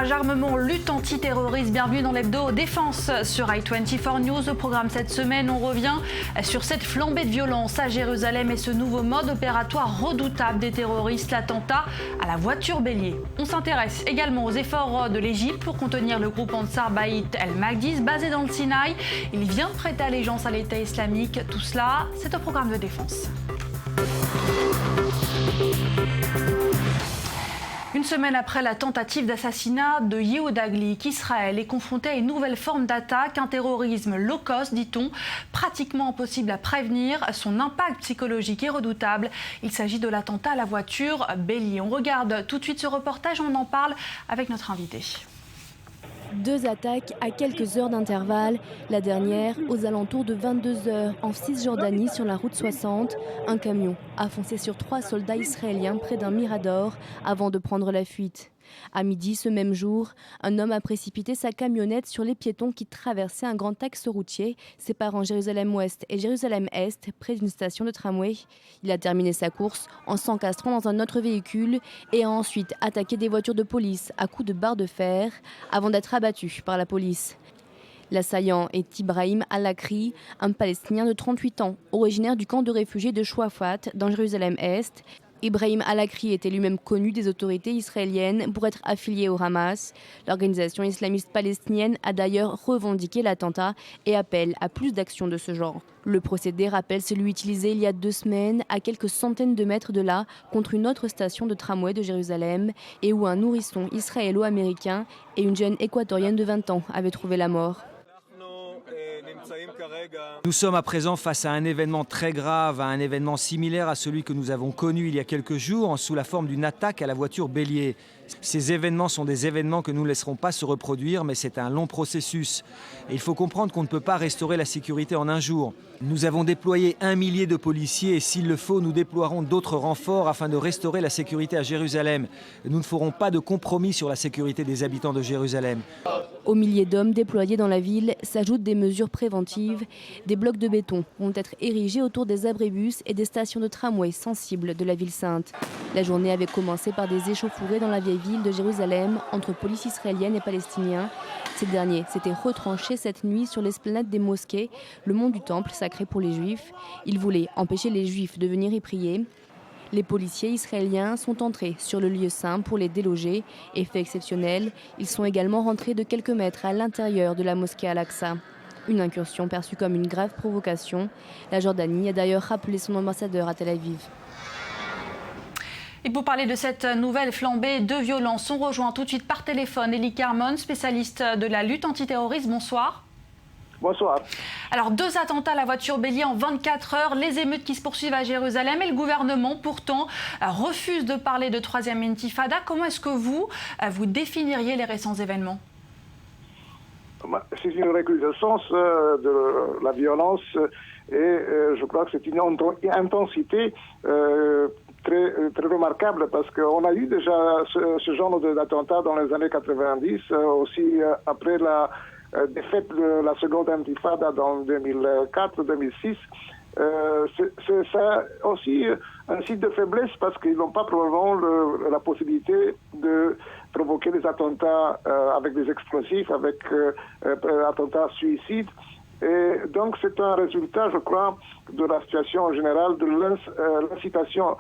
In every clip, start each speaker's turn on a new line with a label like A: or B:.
A: Courage, armement, lutte antiterroriste. Bienvenue dans l'hebdo Défense sur i24 News. Au programme cette semaine, on revient sur cette flambée de violence à Jérusalem et ce nouveau mode opératoire redoutable des terroristes, l'attentat à la voiture bélier. On s'intéresse également aux efforts de l'Égypte pour contenir le groupe Ansar Baït el-Magdis basé dans le Sinaï. Il vient de prêter allégeance à l'État islamique. Tout cela, c'est au programme de Défense. Une semaine après la tentative d'assassinat de Yehuda Glick, Israël est confronté à une nouvelle forme d'attaque, un terrorisme low cost, dit-on, pratiquement impossible à prévenir. Son impact psychologique est redoutable. Il s'agit de l'attentat à la voiture bélier. On regarde tout de suite ce reportage, on en parle avec notre invité.
B: 2 attaques à quelques heures d'intervalle. La dernière, aux alentours de 22 h en Cisjordanie sur la route 60. Un camion a foncé sur 3 soldats israéliens près d'un mirador avant de prendre la fuite. À midi ce même jour, un homme a précipité sa camionnette sur les piétons qui traversaient un grand axe routier séparant Jérusalem-Ouest et Jérusalem-Est près d'une station de tramway. Il a terminé sa course en s'encastrant dans un autre véhicule et a ensuite attaqué des voitures de police à coups de barre de fer avant d'être abattu par la police. L'assaillant est Ibrahim Al-Akri, un Palestinien de 38 ans, originaire du camp de réfugiés de Chouafat dans Jérusalem-Est. Ibrahim Al-Akri était lui-même connu des autorités israéliennes pour être affilié au Hamas. L'organisation islamiste palestinienne a d'ailleurs revendiqué l'attentat et appelle à plus d'actions de ce genre. Le procédé rappelle celui utilisé il y a 2 semaines à quelques centaines de mètres de là contre une autre station de tramway de Jérusalem et où un nourrisson israélo-américain et une jeune équatorienne de 20 ans avaient trouvé la mort.
C: Nous sommes à présent face à un événement très grave, à un événement similaire à celui que nous avons connu il y a quelques jours sous la forme d'une attaque à la voiture bélier. Ces événements sont des événements que nous ne laisserons pas se reproduire, mais c'est un long processus. Et il faut comprendre qu'on ne peut pas restaurer la sécurité en un jour. Nous avons déployé 1 millier de policiers et s'il le faut, nous déploierons d'autres renforts afin de restaurer la sécurité à Jérusalem. Nous ne ferons pas de compromis sur la sécurité des habitants de Jérusalem.
B: Aux milliers d'hommes déployés dans la ville s'ajoutent des mesures préventives. Des blocs de béton vont être érigés autour des abribus et des stations de tramway sensibles de la ville sainte. La journée avait commencé par des échauffourées dans la vieille ville de Jérusalem entre police israélienne et palestiniens. Ces derniers s'étaient retranchés cette nuit sur l'esplanade des mosquées, le mont du Temple sacré pour les Juifs. Ils voulaient empêcher les Juifs de venir y prier. Les policiers israéliens sont entrés sur le lieu saint pour les déloger. Effet exceptionnel, ils sont également rentrés de quelques mètres à l'intérieur de la mosquée Al-Aqsa. Une incursion perçue comme une grave provocation. La Jordanie a d'ailleurs rappelé son ambassadeur à Tel Aviv.
A: Et pour parler de cette nouvelle flambée de violence, on rejoint tout de suite par téléphone Elie Carmon, spécialiste de la lutte antiterroriste. Bonsoir.
D: Bonsoir.
A: Alors, 2 attentats à la voiture bélier en 24 heures, les émeutes qui se poursuivent à Jérusalem et le gouvernement, pourtant, refuse de parler de 3e intifada. Comment est-ce que vous définiriez les récents événements ?
D: C'est une recrudescence de la violence et je crois que c'est une intensité très remarquable parce qu'on a eu déjà ce genre d'attentats dans les années 90, aussi après la défaite de la seconde intifada dans 2004-2006. C'est ça aussi un signe de faiblesse parce qu'ils n'ont pas probablement la possibilité de provoquer des attentats avec des explosifs, avec attentats suicides. Et donc c'est un résultat, je crois, de la situation générale, de l'incitation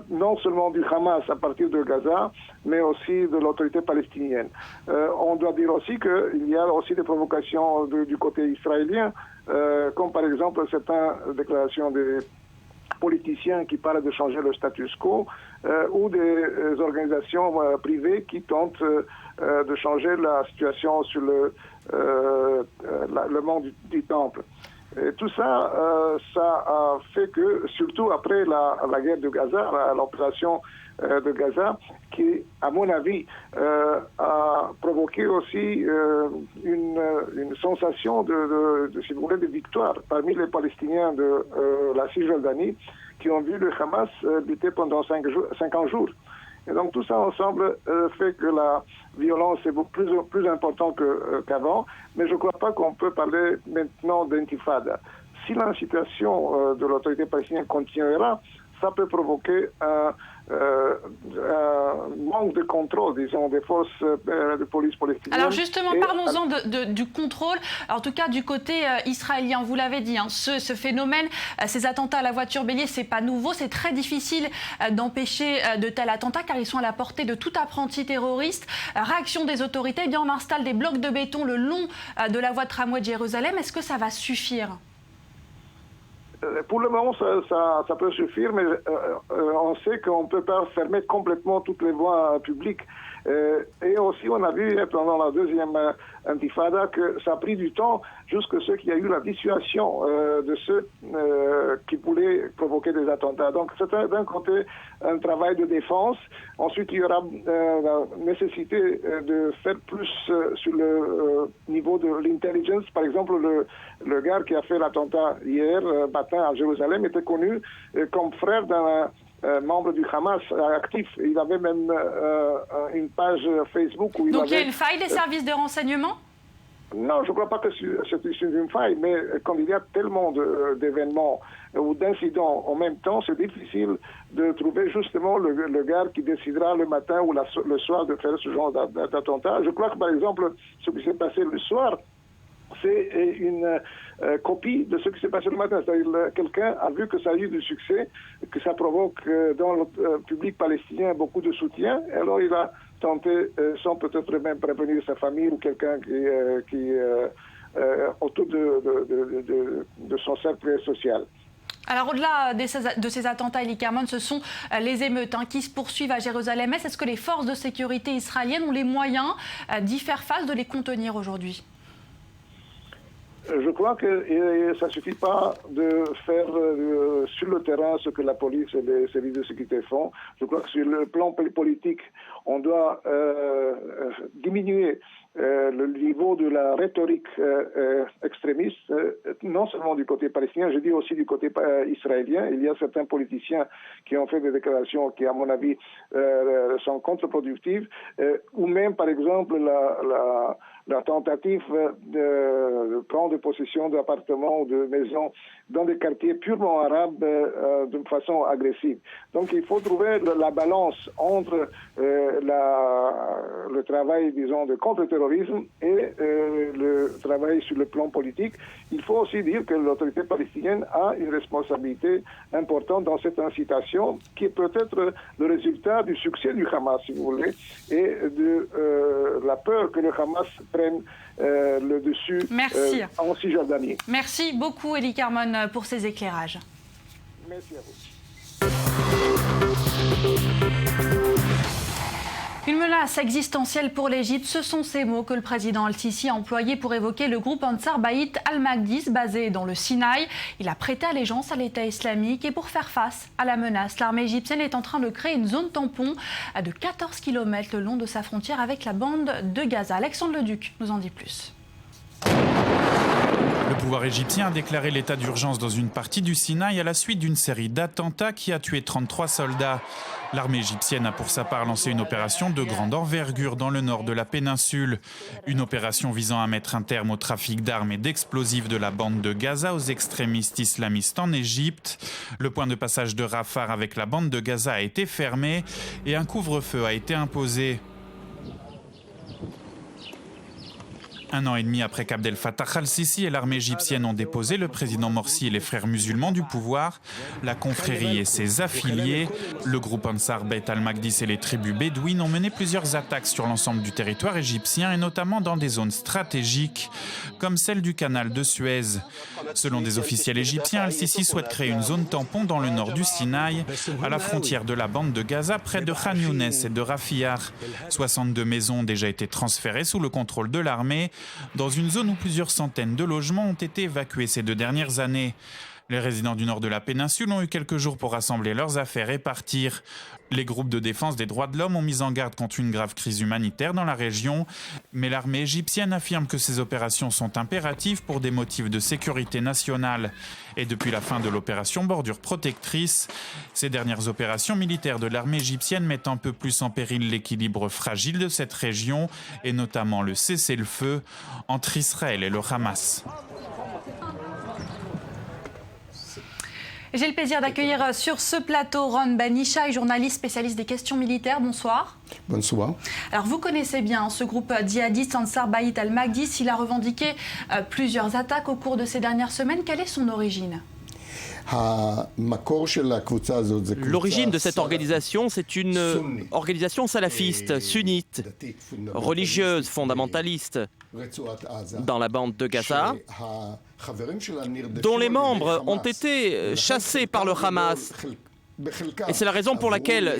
D: non seulement du Hamas à partir de Gaza, mais aussi de l'autorité palestinienne. On doit dire aussi qu'il y a aussi des provocations du côté israélien, comme par exemple certaines déclarations des politiciens qui parlent de changer le status quo, ou des organisations privées qui tentent de changer la situation sur le mont du Temple. Et tout ça, ça a fait que, surtout après la guerre de Gaza, l'opération de Gaza, qui, à mon avis, a provoqué aussi une sensation si vous voulez, de victoire parmi les Palestiniens de la Cisjordanie, qui ont vu le Hamas lutter pendant 50 jours. Et donc tout ça ensemble fait que la violence est beaucoup plus importante qu'avant, mais je ne crois pas qu'on peut parler maintenant d'intifada. Si l'incitation de l'autorité palestinienne continuera, ça peut provoquer un manque de contrôle, disons, des forces de police palestiniennes.
A: Alors justement, parlons-en du contrôle, en tout cas du côté israélien. Vous l'avez dit, hein, ce phénomène, ces attentats à la voiture bélier, c'est pas nouveau, c'est très difficile d'empêcher de tels attentats car ils sont à la portée de tout apprenti terroriste. Réaction des autorités, eh bien on installe des blocs de béton le long de la voie de tramway de Jérusalem. Est-ce que ça va suffire ?
D: Pour le moment, ça peut suffire, mais on sait qu'on ne peut pas fermer complètement toutes les voies publiques. Et aussi, on a vu pendant la deuxième intifada que ça a pris du temps jusqu'à ce qu'il y a eu la dissuasion de ceux qui voulaient provoquer des attentats. Donc, c'est d'un côté un travail de défense. Ensuite, il y aura la nécessité de faire plus sur le niveau de l'intelligence. Par exemple, le gars qui a fait l'attentat hier matin à Jérusalem était connu comme frère d'un membre du Hamas actif. Il avait même une page Facebook où
A: Donc il y a une faille des services de renseignement ?
D: Non, je ne crois pas que c'est une faille, mais quand il y a tellement d'événements ou d'incidents en même temps, c'est difficile de trouver justement le gars qui décidera le matin ou le soir de faire ce genre d'attentat. Je crois que par exemple, ce qui s'est passé le soir, c'est une copie de ce qui s'est passé le matin. C'est-à-dire quelqu'un a vu que ça a eu du succès, que ça provoque dans le public palestinien beaucoup de soutien. Alors il a tenté, sans peut-être même prévenir sa famille ou quelqu'un qui autour de son cercle social.
A: Alors au-delà de ces attentats, Eli Carmon, ce sont les émeutes qui se poursuivent à Jérusalem. Est-ce que les forces de sécurité israéliennes ont les moyens d'y faire face, de les contenir aujourd'hui ?
D: Je crois que ça ne suffit pas de faire sur le terrain ce que la police et les services de sécurité font. Je crois que sur le plan politique, on doit diminuer le niveau de la rhétorique extrémiste, non seulement du côté palestinien, je dis aussi du côté israélien. Il y a certains politiciens qui ont fait des déclarations qui, à mon avis, sont contre-productives, ou même, par exemple, la tentative de prendre possession d'appartements ou de maisons dans des quartiers purement arabes d'une façon agressive. Donc il faut trouver la balance entre le travail, disons, de contre-terrorisme et le travail sur le plan politique. Il faut aussi dire que l'autorité palestinienne a une responsabilité importante dans cette incitation qui est peut-être le résultat du succès du Hamas, si vous voulez, et de la peur que le Hamas prenne le dessus en Cisjordanie.
A: Merci beaucoup, Eli Carmon, pour ces éclairages.
D: Merci à vous.
A: Une menace existentielle pour l'Égypte, ce sont ces mots que le président Al-Sisi a employés pour évoquer le groupe Ansar Baït al-Magdis basé dans le Sinaï. Il a prêté allégeance à l'État islamique et pour faire face à la menace, l'armée égyptienne est en train de créer une zone tampon de 14 km le long de sa frontière avec la bande de Gaza. Alexandre Leduc nous en dit plus.
E: Le pouvoir égyptien a déclaré l'état d'urgence dans une partie du Sinaï à la suite d'une série d'attentats qui a tué 33 soldats. L'armée égyptienne a pour sa part lancé une opération de grande envergure dans le nord de la péninsule. Une opération visant à mettre un terme au trafic d'armes et d'explosifs de la bande de Gaza aux extrémistes islamistes en Égypte. Le point de passage de Rafah avec la bande de Gaza a été fermé et un couvre-feu a été imposé. Un an et demi après qu'Abdel Fattah al-Sisi et l'armée égyptienne ont déposé le président Morsi et les frères musulmans du pouvoir, la confrérie et ses affiliés, le groupe Ansar Baït al-Magdis et les tribus bédouines ont mené plusieurs attaques sur l'ensemble du territoire égyptien et notamment dans des zones stratégiques comme celle du canal de Suez. Selon des officiels égyptiens, al-Sisi souhaite créer une zone tampon dans le nord du Sinaï, à la frontière de la bande de Gaza, près de Khan Younes et de Rafiyah. 62 maisons ont déjà été transférées sous le contrôle de l'armée, dans une zone où plusieurs centaines de logements ont été évacués ces 2 dernières années. Les résidents du nord de la péninsule ont eu quelques jours pour rassembler leurs affaires et partir. Les groupes de défense des droits de l'homme ont mis en garde contre une grave crise humanitaire dans la région, mais l'armée égyptienne affirme que ces opérations sont impératives pour des motifs de sécurité nationale. Et depuis la fin de l'opération Bordure Protectrice, ces dernières opérations militaires de l'armée égyptienne mettent un peu plus en péril l'équilibre fragile de cette région, et notamment le cessez-le-feu entre Israël et le Hamas.
A: J'ai le plaisir d'accueillir sur ce plateau Ron Ben Ishai, journaliste spécialiste des questions militaires. Bonsoir.
F: Bonsoir.
A: Alors vous connaissez bien ce groupe djihadiste Ansar Bayt al-Magdi. Il a revendiqué plusieurs attaques au cours de ces dernières semaines. Quelle est son origine ?
G: L'origine de cette organisation, c'est une organisation salafiste, sunnite, religieuse, fondamentaliste, dans la bande de Gaza, dont les membres ont été chassés par le Hamas. Et c'est la raison pour laquelle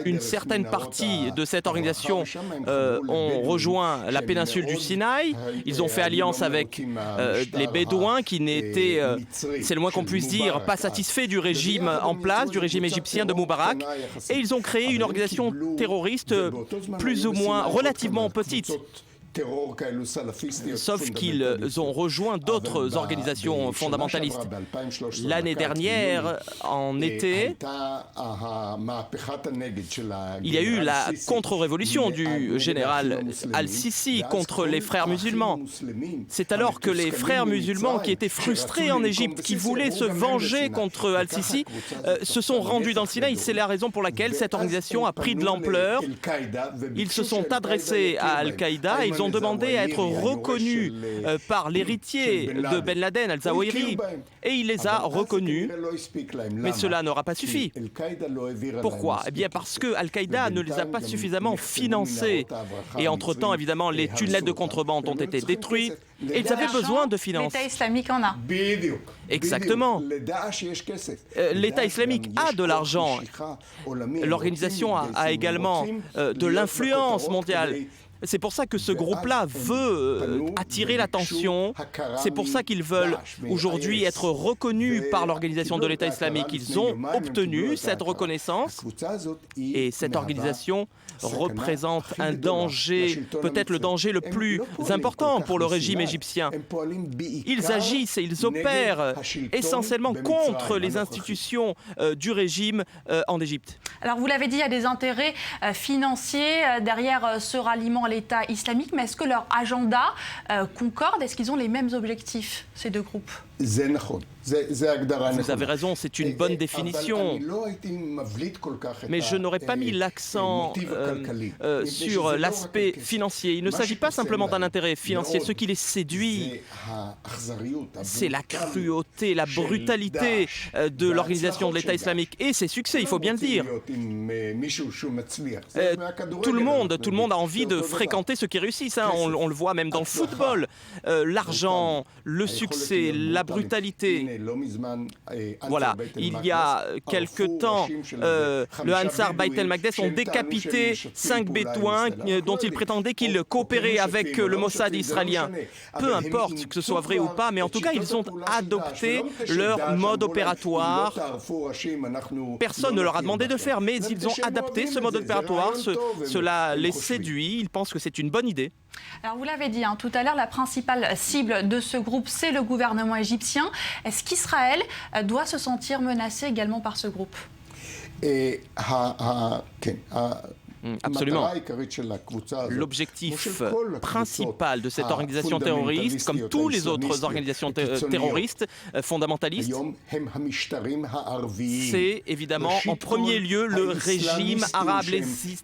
G: une certaine partie de cette organisation ont rejoint la péninsule du Sinaï. Ils ont fait alliance avec les Bédouins qui n'étaient, c'est le moins qu'on puisse dire, pas satisfaits du régime en place, du régime égyptien de Moubarak. Et ils ont créé une organisation terroriste plus ou moins relativement petite. Sauf qu'ils ont rejoint d'autres organisations fondamentalistes. L'année dernière, en été, il y a eu la contre-révolution du général Al-Sisi contre les frères musulmans. C'est alors que les frères musulmans qui étaient frustrés en Égypte, qui voulaient se venger contre Al-Sisi, se sont rendus dans le Sinaï. C'est la raison pour laquelle cette organisation a pris de l'ampleur. Ils se sont adressés à Al-Qaïda et ils ont demandé à être reconnus par l'héritier de Ben Laden, Al-Zawahiri, et il les a reconnus, mais cela n'aura pas suffi. Pourquoi ? Eh bien parce que Al-Qaïda ne les a pas suffisamment financés, et entre-temps, évidemment, les tunnels de contrebande ont été détruits, et ils avaient besoin de finances.
A: L'État islamique en a.
G: Exactement. L'État islamique a de l'argent. L'organisation a également de l'influence mondiale. C'est pour ça que ce groupe-là veut attirer l'attention. C'est pour ça qu'ils veulent aujourd'hui être reconnus par l'organisation de l'État islamique. Ils ont obtenu cette reconnaissance et cette organisation représente un danger, peut-être le danger le plus important pour le régime égyptien. Ils agissent et ils opèrent essentiellement contre les institutions du régime en Égypte.
A: Alors vous l'avez dit, il y a des intérêts financiers derrière ce ralliement à l'État islamique, mais est-ce que leur agenda concorde ? Est-ce qu'ils ont les mêmes objectifs, ces deux groupes ?
G: Vous avez raison, c'est une bonne définition. Mais je n'aurais pas mis l'accent sur l'aspect financier. Il ne s'agit pas simplement d'un intérêt financier. Ce qui les séduit, c'est la cruauté, la brutalité de l'organisation de l'État islamique. Et ses succès, il faut bien le dire. Tout le monde a envie de fréquenter ceux qui réussissent. Hein. On le voit même dans le football. L'argent, le succès, la brutalité. Voilà, il y a quelque temps, le Ansar Bayt al-Magdi ont décapité 5 Bédouins dont ils prétendaient qu'ils coopéraient avec le Mossad israélien. Peu importe que ce soit vrai ou pas, mais en tout cas, ils ont adopté leur mode opératoire. Personne ne leur a demandé de le faire, mais ils ont adapté ce mode opératoire. Cela les séduit, ils pensent que c'est une bonne idée.
A: Alors vous l'avez dit tout à l'heure, la principale cible de ce groupe, c'est le gouvernement égyptien. Est-ce qu'Israël doit se sentir menacé également par ce groupe ?
G: Absolument. L'objectif principal de cette organisation terroriste, comme tous les autres organisations terroristes fondamentalistes, c'est évidemment en premier lieu le régime arabe,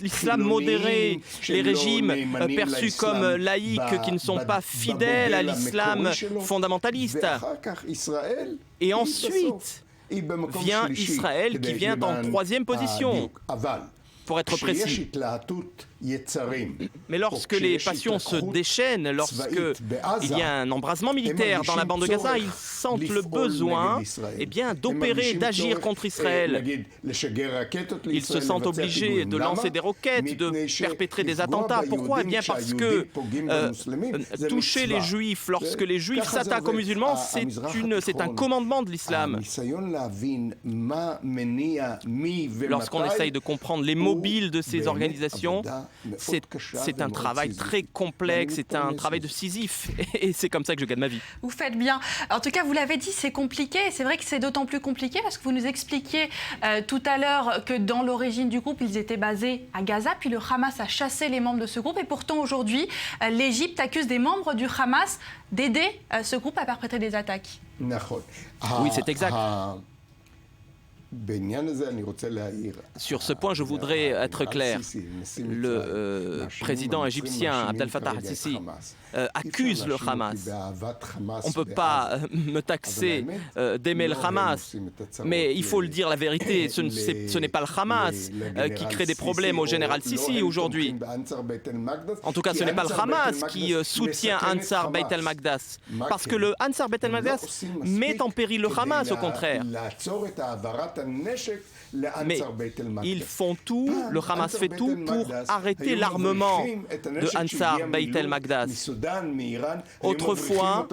G: l'islam modéré, les régimes perçus comme laïques qui ne sont pas fidèles à l'islam fondamentaliste. Et ensuite vient Israël qui vient en troisième position. Pour être précis. Mais lorsque les passions se déchaînent, lorsqu'il y a un embrasement militaire dans la bande de Gaza, ils sentent le besoin d'opérer, d'agir contre Israël. Ils se sentent obligés de lancer des roquettes, de perpétrer des attentats. Pourquoi ? Eh bien parce que toucher les Juifs, lorsque les Juifs s'attaquent aux musulmans, c'est un commandement de l'islam. Lorsqu'on essaye de comprendre les mobiles de ces organisations, c'est un travail très complexe, c'est un travail de Sisyphe, et c'est comme ça que je gagne ma vie.
A: Vous faites bien. En tout cas, vous l'avez dit, c'est compliqué, et c'est vrai que c'est d'autant plus compliqué parce que vous nous expliquiez tout à l'heure que dans l'origine du groupe, ils étaient basés à Gaza, puis le Hamas a chassé les membres de ce groupe, et pourtant aujourd'hui, l'Égypte accuse des membres du Hamas d'aider ce groupe à perpétrer des attaques.
G: Oui, c'est exact. Sur ce point, je voudrais être clair. Le président égyptien Abdel Fattah al-Sisi accuse le Hamas. On ne peut pas me taxer d'aimer le Hamas, mais il faut le dire la vérité, ce n'est pas le Hamas qui crée des problèmes au général Sisi aujourd'hui. En tout cas, ce n'est pas le Hamas qui soutient Ansar Beit el-Maqdas, parce que le Ansar Beit el-Maqdas met en péril le Hamas, au contraire. Mais ils font tout, le Hamas fait tout pour arrêter l'armement de Ansar Beit el-Maqdas. Autrefois,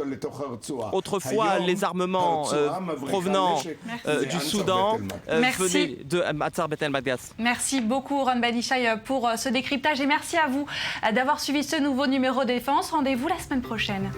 G: les armements provenant du Soudan venaient de Ansar Beit el-Maqdas.
A: Merci beaucoup Ron Ben Ishai pour ce décryptage et merci à vous d'avoir suivi ce nouveau numéro Défense. Rendez-vous la semaine prochaine.